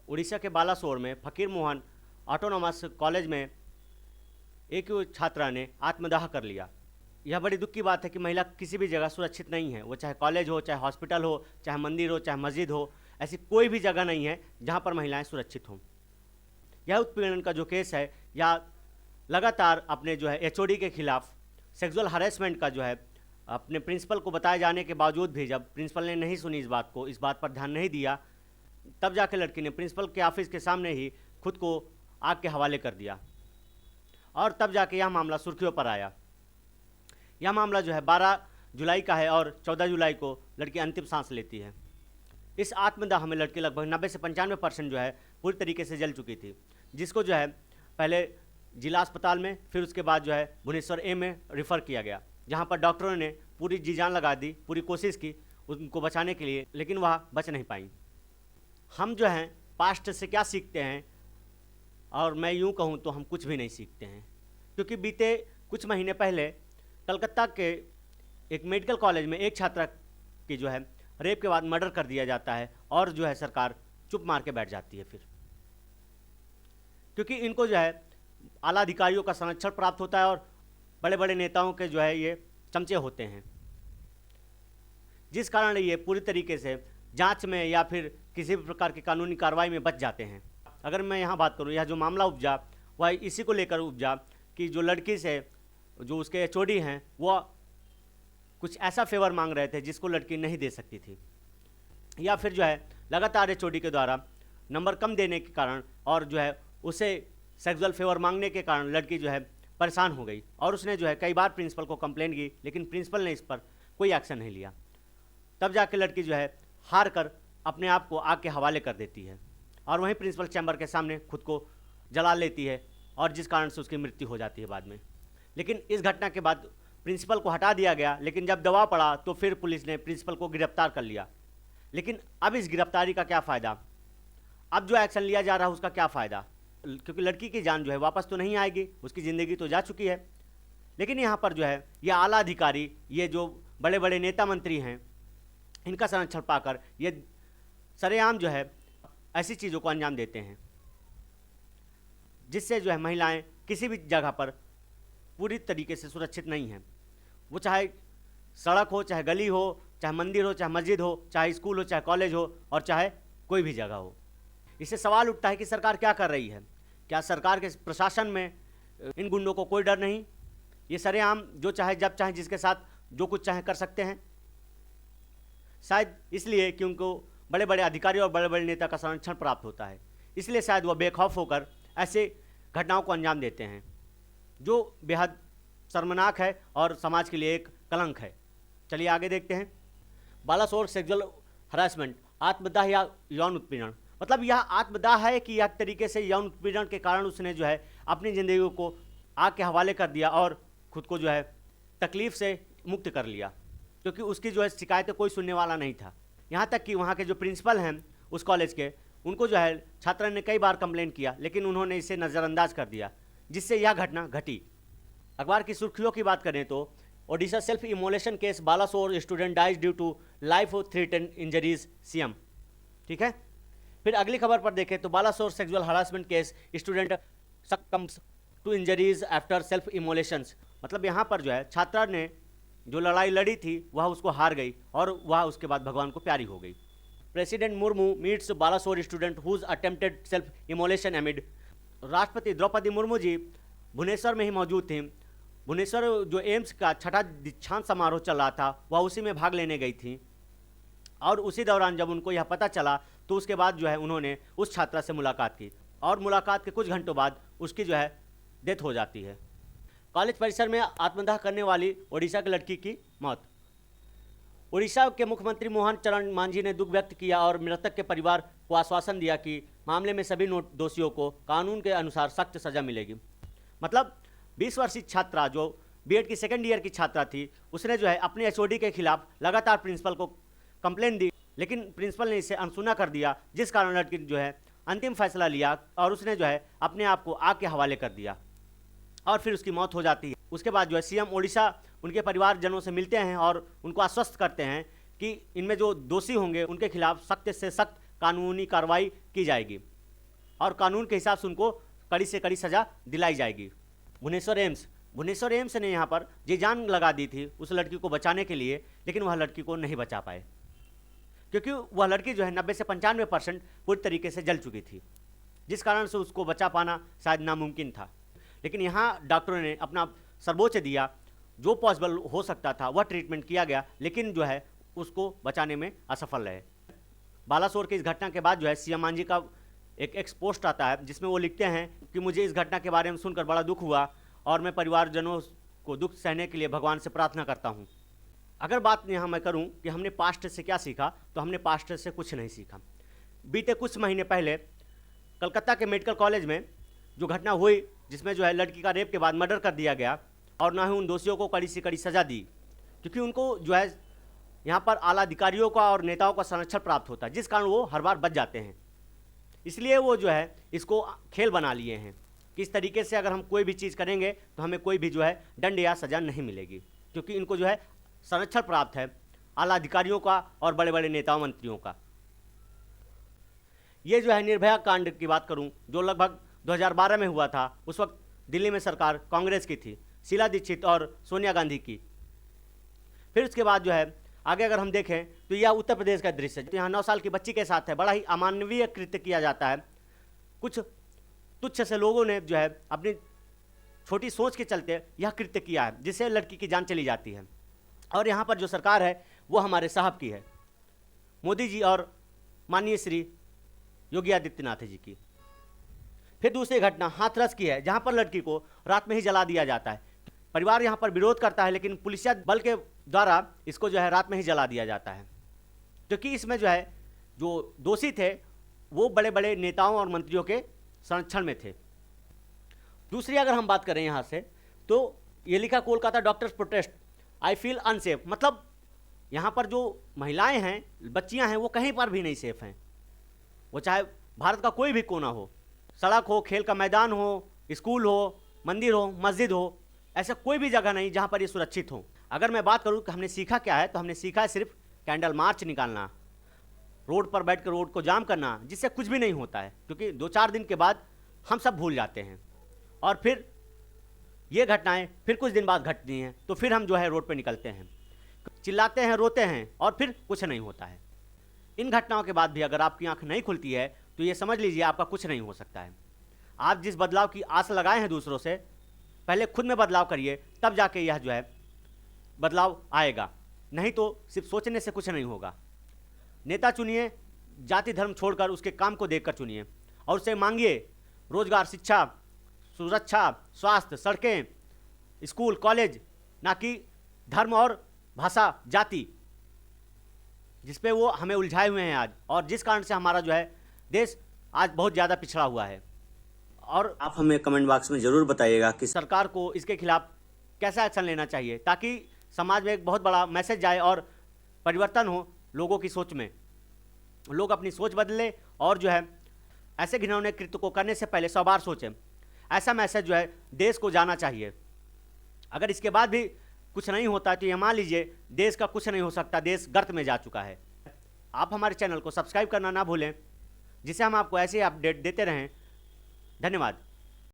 उड़ीसा के बालासोर में फकीर मोहन ऑटोनॉमस कॉलेज में एक छात्रा ने आत्मदाह कर लिया। यह बड़ी दुख की बात है कि महिला किसी भी जगह सुरक्षित नहीं है। वो चाहे कॉलेज हो, चाहे हॉस्पिटल हो, चाहे मंदिर हो, चाहे मस्जिद हो, ऐसी कोई भी जगह नहीं है जहाँ पर महिलाएं सुरक्षित हों। यह उत्पीड़न का जो केस है, या लगातार अपने जो है एचओडी के खिलाफ सेक्सुअल हरेसमेंट का जो है अपने प्रिंसिपल को बताए जाने के बावजूद भी जब प्रिंसिपल ने नहीं सुनी इस बात पर ध्यान नहीं दिया, तब जाके लड़की ने प्रिंसिपल के ऑफिस के सामने ही खुद को आग के हवाले कर दिया और तब जाके यह मामला सुर्खियों पर आया। यह मामला जो है 12 जुलाई का है और 14 जुलाई को लड़की अंतिम सांस लेती है। इस आत्मदाह में लड़की लगभग 90 से 95% जो है पूरी तरीके से जल चुकी थी, जिसको जो है पहले जिला अस्पताल में, फिर उसके बाद जो है भुवनेश्वर ए में रिफ़र किया गया, जहां पर डॉक्टरों ने पूरी जी जान लगा दी, पूरी कोशिश की उनको बचाने के लिए, लेकिन वह बच नहीं पाई। हम जो हैं पास्ट से क्या सीखते हैं, और मैं यूं कहूं तो हम कुछ भी नहीं सीखते हैं, क्योंकि बीते कुछ महीने पहले कलकत्ता के एक मेडिकल कॉलेज में एक छात्रा की जो है रेप के बाद मर्डर कर दिया जाता है और जो है सरकार चुप मार के बैठ जाती है फिर, क्योंकि इनको जो है आला अधिकारियों का संरक्षण प्राप्त होता है और बड़े बड़े नेताओं के जो है ये चमचे होते हैं, जिस कारण ये पूरी तरीके से जांच में या फिर किसी भी प्रकार की कानूनी कार्रवाई में बच जाते हैं। अगर मैं यहाँ बात करूँ, यह जो मामला उपजा वह इसी को लेकर उपजा कि जो लड़की से जो उसके एचओडी हैं वो कुछ ऐसा फेवर मांग रहे थे जिसको लड़की नहीं दे सकती थी, या फिर जो है लगातार एचओडी के द्वारा नंबर कम देने के कारण और जो है उसे सेक्सुअल फेवर मांगने के कारण लड़की जो है परेशान हो गई और उसने जो है कई बार प्रिंसिपल को कंप्लेंट की, लेकिन प्रिंसिपल ने इस पर कोई एक्शन नहीं लिया। तब जाके लड़की जो है हार कर अपने आप को आग के हवाले कर देती है और वहीं प्रिंसिपल चैम्बर के सामने खुद को जला लेती है और जिस कारण से उसकी मृत्यु हो जाती है बाद में। लेकिन इस घटना के बाद प्रिंसिपल को हटा दिया गया, लेकिन जब दबाव पड़ा तो फिर पुलिस ने प्रिंसिपल को गिरफ्तार कर लिया। लेकिन अब इस गिरफ्तारी का क्या फ़ायदा, अब जो एक्शन लिया जा रहा है उसका क्या फ़ायदा, क्योंकि लड़की की जान जो है वापस तो नहीं आएगी, उसकी ज़िंदगी तो जा चुकी है। लेकिन यहाँ पर जो है ये आला अधिकारी, ये जो बड़े बड़े नेता मंत्री हैं, इनका संरक्षण पाकर ये सरेआम जो है ऐसी चीज़ों को अंजाम देते हैं जिससे जो है महिलाएं किसी भी जगह पर पूरी तरीके से सुरक्षित नहीं हैं। वो चाहे सड़क हो, चाहे गली हो, चाहे मंदिर हो, चाहे मस्जिद हो, चाहे स्कूल हो, चाहे कॉलेज हो और चाहे कोई भी जगह हो। इससे सवाल उठता है कि सरकार क्या कर रही है। क्या सरकार के प्रशासन में इन गुंडों को कोई डर नहीं? ये सरेआम जो चाहे जब चाहे जिसके साथ जो कुछ चाहे कर सकते हैं। शायद इसलिए कि उनको बड़े बड़े अधिकारी और बड़े बड़े नेता का संरक्षण प्राप्त होता है, इसलिए शायद वह बेखौफ होकर ऐसे घटनाओं को अंजाम देते हैं, जो बेहद शर्मनाक है और समाज के लिए एक कलंक है। चलिए आगे देखते हैं। बालासोर सेक्सुअल हरासमेंट, आत्मदाह या यौन उत्पीड़न। मतलब यह आत्मदाह है कि एक तरीके से यौन उत्पीड़न के कारण उसने जो है अपनी ज़िंदगी को आग के हवाले कर दिया और खुद को जो है तकलीफ़ से मुक्त कर लिया, क्योंकि उसकी जो है शिकायतें कोई सुनने वाला नहीं था। यहाँ तक कि वहाँ के जो प्रिंसिपल हैं उस कॉलेज के, उनको जो है छात्रा ने कई बार कंप्लेंट किया, लेकिन उन्होंने इसे नज़रअंदाज कर दिया, जिससे यह घटना घटी। अखबार की सुर्खियों की बात करें तो Odisha self immolation case, Balasore student dies due to life threaten injuries, CM. ठीक है। फिर अगली खबर पर देखें तो Balasore sexual harassment case, student succumbs to injuries after self immolations. मतलब यहाँ पर जो है छात्रा ने जो लड़ाई लड़ी थी वह उसको हार गई और वह उसके बाद भगवान को प्यारी हो गई। President Murmu meets Balasore student whose attempted self immolation amid. राष्ट्रपति द्रौपदी मुर्मू जी भुवनेश्वर में ही मौजूद थी। भुवनेश्वर जो एम्स का छठा दीक्षांत समारोह चल रहा था वह उसी में भाग लेने गई थी और उसी दौरान जब उनको यह पता चला तो उसके बाद जो है उन्होंने उस छात्रा से मुलाकात की और मुलाकात के कुछ घंटों बाद उसकी जो है डेथ हो जाती है। कॉलेज परिसर में आत्मदाह करने वाली ओडिशा की लड़की की मौत। ओडिशा के मुख्यमंत्री मोहन चरण मांझी ने दुख व्यक्त किया और मृतक के परिवार को आश्वासन दिया कि मामले में सभी दोषियों को कानून के अनुसार सख्त सजा मिलेगी। मतलब 20 वर्षीय छात्रा जो बीएड की सेकेंड ईयर की छात्रा थी, उसने जो है अपने एचओडी के खिलाफ लगातार प्रिंसिपल को कंप्लेंट दी, लेकिन प्रिंसिपल ने इसे अनसुना कर दिया, जिस कारण लड़की जो है अंतिम फैसला लिया और उसने जो है अपने आप को आग के हवाले कर दिया और फिर उसकी मौत हो जाती है। उसके बाद जो है सीएम ओडिशा उनके परिवारजनों से मिलते हैं और उनको आश्वस्त करते हैं कि इनमें जो दोषी होंगे उनके खिलाफ सख्त से सख्त कानूनी कार्रवाई की जाएगी। और कानून के हिसाब से उनको कड़ी से कड़ी सज़ा दिलाई जाएगी। भुवनेश्वर एम्स ने यहाँ पर जी जान लगा दी थी उस लड़की को बचाने के लिए, लेकिन वह लड़की को नहीं बचा पाए, क्योंकि वह लड़की जो है 90 से 95% पूरी तरीके से जल चुकी थी, जिस कारण से उसको बचा पाना शायद नामुमकिन था। लेकिन यहाँ डॉक्टरों ने अपना सर्वोच्च दिया, जो पॉसिबल हो सकता था वह ट्रीटमेंट किया गया, लेकिन जो है उसको बचाने में असफल रहे। बालासोर की इस घटना के बाद जो है सीएम मांझी का एक एक्स पोस्ट आता है, जिसमें वो लिखते हैं कि मुझे इस घटना के बारे में सुनकर बड़ा दुख हुआ और मैं परिवारजनों को दुख सहने के लिए भगवान से प्रार्थना करता हूँ। अगर बात यहाँ मैं करूँ कि हमने पास्ट से क्या सीखा, तो हमने पास्ट से कुछ नहीं सीखा। बीते कुछ महीने पहले कलकत्ता के मेडिकल कॉलेज में जो घटना हुई, जिसमें जो है लड़की का रेप के बाद मर्डर कर दिया गया और ना ही उन दोषियों को कड़ी से कड़ी सज़ा दी, क्योंकि उनको जो है यहाँ पर आला अधिकारियों का और नेताओं का संरक्षण प्राप्त होता है, जिस कारण वो हर बार बच जाते हैं। इसलिए वो जो है इसको खेल बना लिए हैं कि इस तरीके से अगर हम कोई भी चीज़ करेंगे तो हमें कोई भी जो है दंड या सज़ा नहीं मिलेगी, क्योंकि इनको जो है संरक्षण प्राप्त है आला अधिकारियों का और बड़े बड़े नेताओं मंत्रियों का। ये जो है निर्भया कांड की बात करूं, जो लगभग 2012 में हुआ था, उस वक्त दिल्ली में सरकार कांग्रेस की थी, शीला दीक्षित और सोनिया गांधी की। फिर उसके बाद जो है आगे अगर हम देखें तो यह उत्तर प्रदेश का दृश्य है। तो यहाँ 9 साल की बच्ची के साथ है, बड़ा ही अमानवीय कृत्य किया जाता है। कुछ तुच्छ से लोगों ने जो है अपनी छोटी सोच के चलते यह कृत्य किया है, जिससे लड़की की जान चली जाती है। और यहाँ पर जो सरकार है वो हमारे साहब की है, मोदी जी और माननीय श्री योगी आदित्यनाथ जी की। फिर दूसरी घटना हाथरस की है, जहाँ पर लड़की को रात में ही जला दिया जाता है। परिवार यहाँ पर विरोध करता है, लेकिन पुलिसिया बल के द्वारा इसको जो है रात में ही जला दिया जाता है, क्योंकि इसमें जो है जो दोषी थे वो बड़े बड़े नेताओं और मंत्रियों के संरक्षण में थे। दूसरी अगर हम बात करें यहाँ से, तो ये लिखा Kolkata doctors protest, I feel unsafe. मतलब यहाँ पर जो महिलाएं हैं, बच्चियाँ हैं, वो कहीं पर भी नहीं सेफ हैं। वो चाहे भारत का कोई भी कोना हो, सड़क हो, खेल का मैदान हो, स्कूल हो, मंदिर हो, मस्जिद हो, ऐसा कोई भी जगह नहीं जहाँ पर ये सुरक्षित हो। अगर मैं बात करूँ कि हमने सीखा क्या है, तो हमने सीखा है सिर्फ कैंडल मार्च निकालना, रोड पर बैठकर रोड को जाम करना, जिससे कुछ भी नहीं होता है, क्योंकि 2-4 दिन के बाद हम सब भूल जाते हैं और फिर ये घटनाएं फिर कुछ दिन बाद घटती हैं, तो फिर हम जो है रोड पर निकलते हैं, चिल्लाते हैं, रोते हैं और फिर कुछ नहीं होता है। इन घटनाओं के बाद भी अगर आपकी आंख नहीं खुलती है तो ये समझ लीजिए आपका कुछ नहीं हो सकता है। आप जिस बदलाव की आस लगाए हैं दूसरों से, पहले खुद में बदलाव करिए, तब जाके यह जो है बदलाव आएगा, नहीं तो सिर्फ सोचने से कुछ नहीं होगा। नेता चुनिए, जाति धर्म छोड़कर उसके काम को देखकर चुनिए और उससे मांगिए रोजगार, शिक्षा, सुरक्षा, स्वास्थ्य, सड़कें, स्कूल, कॉलेज, ना कि धर्म और भाषा, जाति, जिस पे वो हमें उलझाए हुए हैं आज, और जिस कारण से हमारा जो है देश आज बहुत ज़्यादा पिछड़ा हुआ है। और आप हमें कमेंट बॉक्स में ज़रूर बताइएगा कि सरकार को इसके खिलाफ कैसा एक्शन लेना चाहिए, ताकि समाज में एक बहुत बड़ा मैसेज जाए और परिवर्तन हो लोगों की सोच में, लोग अपनी सोच बदले और जो है ऐसे घिनौने कृत्य को करने से पहले 100 बार सोचें। ऐसा मैसेज जो है देश को जाना चाहिए। अगर इसके बाद भी कुछ नहीं होता है तो ये मान लीजिए देश का कुछ नहीं हो सकता, देश गर्त में जा चुका है। आप हमारे चैनल को सब्सक्राइब करना ना भूलें, जिससे हम आपको ऐसे अपडेट देते रहें। धन्यवाद।